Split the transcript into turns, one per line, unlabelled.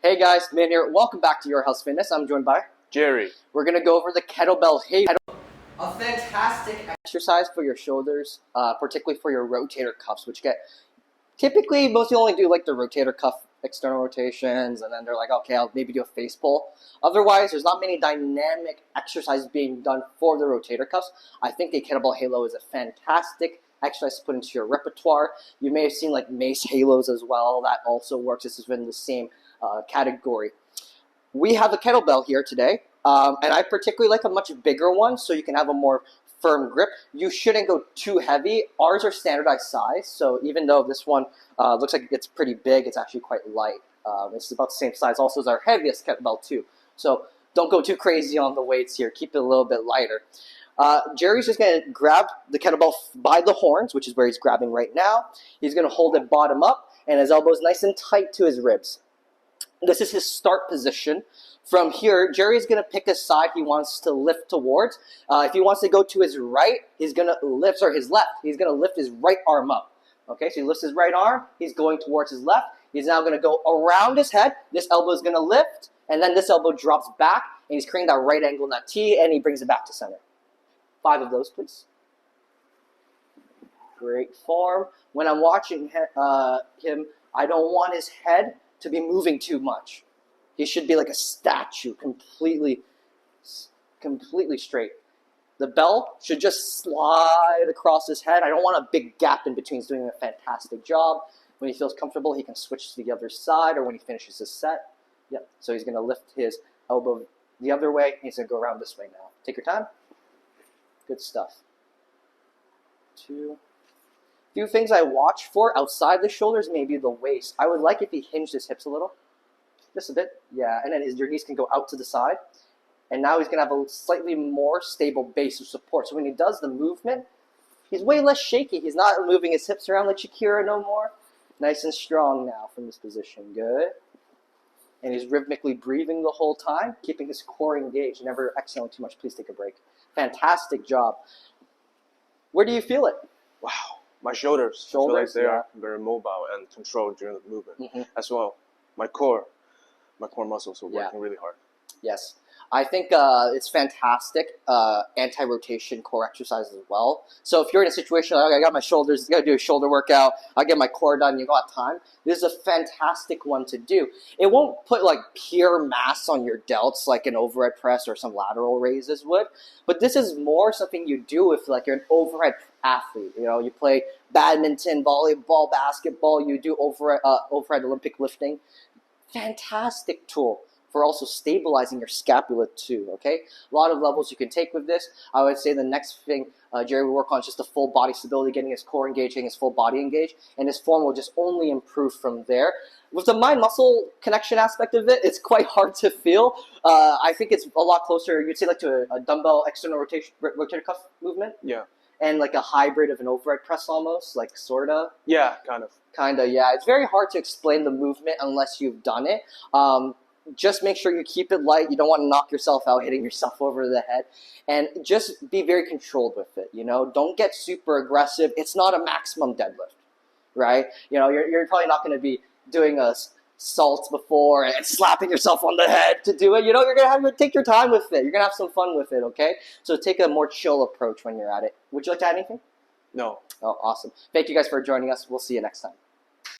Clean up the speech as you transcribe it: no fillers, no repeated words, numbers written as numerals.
Hey guys, Min here. Welcome back to Your House Fitness. I'm joined by
Jerry.
We're going to go over the Kettlebell Halo. A fantastic exercise for your shoulders, particularly for your rotator cuffs, which get, typically most people only do like the rotator cuff external rotations, and then they're like, okay, I'll maybe do a face pull. Otherwise, there's not many dynamic exercises being done for the rotator cuffs. I think the Kettlebell Halo is a fantastic exercise to put into your repertoire. You may have seen like mace halos as well. That also works. This is in the same category. We have a kettlebell here today, and I particularly like a much bigger one so you can have a more firm grip. You shouldn't go too heavy. Ours are standardized size, so even though this one looks like it's pretty big, it's actually quite light. It's about the same size also as our heaviest kettlebell too. So don't go too crazy on the weights here. Keep it a little bit lighter. Jerry's just going to grab the kettlebell by the horns, which is where he's grabbing right now. He's going to hold it bottom up, and his elbows nice and tight to his ribs. This is his start position. From here, Jerry's going to pick a side he wants to lift towards. If he wants to go to his right, he's going to lift, or his left, he's going to lift his right arm up. Okay, so he lifts his right arm, he's going towards his left. He's now going to go around his head. This elbow is going to lift, and then this elbow drops back, and he's creating that right angle in that T, and he brings it back to center. 5 of those, please. Great form. When I'm watching him, I don't want his head to be moving too much. He should be like a statue, completely straight. The bell should just slide across his head. I don't want a big gap in between. He's doing a fantastic job. When he feels comfortable, he can switch to the other side, or when he finishes his set. Yep. So he's going to lift his elbow the other way. He's going to go around this way now. Take your time. Good stuff. 2. Few things I watch for outside the shoulders, maybe the waist. I would like if he hinged his hips a little. Just a bit. Yeah, and then your knees can go out to the side. And now he's going to have a slightly more stable base of support. So when he does the movement, he's way less shaky. He's not moving his hips around like Shakira no more. Nice and strong now from this position. Good. And he's rhythmically breathing the whole time, keeping his core engaged, never exhaling too much. Please take a break. Fantastic job. Where do you feel it?
Wow. My shoulders. I feel like they are very mobile and controlled during the movement as well. My core muscles are working really hard.
Yes. I think it's fantastic anti-rotation core exercise as well. So if you're in a situation like, I got my shoulders, I got to do a shoulder workout, I get my core done, you got time, this is a fantastic one to do. It won't put like pure mass on your delts like an overhead press or some lateral raises would, but this is more something you do if like you're an overhead athlete. You know, you play badminton, volleyball, basketball, you do overhead Olympic lifting. Fantastic tool for also stabilizing your scapula too, okay? A lot of levels you can take with this. I would say the next thing Jerry will work on is just the full body stability, getting his core engaged, getting his full body engaged, and his form will just only improve from there. With the mind-muscle connection aspect of it, it's quite hard to feel. I think it's a lot closer, you'd say like to a dumbbell external rotator cuff movement.
Yeah.
And like a hybrid of an overhead press almost, like sorta.
Yeah, kind of.
Kinda, yeah. It's very hard to explain the movement unless you've done it. Just make sure you keep it light. You don't want to knock yourself out, hitting yourself over the head. And just be very controlled with it, you know. Don't get super aggressive. It's not a maximum deadlift, right? You know, you're probably not going to be doing a salts before and slapping yourself on the head to do it. You know, you're going to have to take your time with it. You're going to have some fun with it, okay? So take a more chill approach when you're at it. Would you like to add anything?
No.
Oh, awesome. Thank you guys for joining us. We'll see you next time.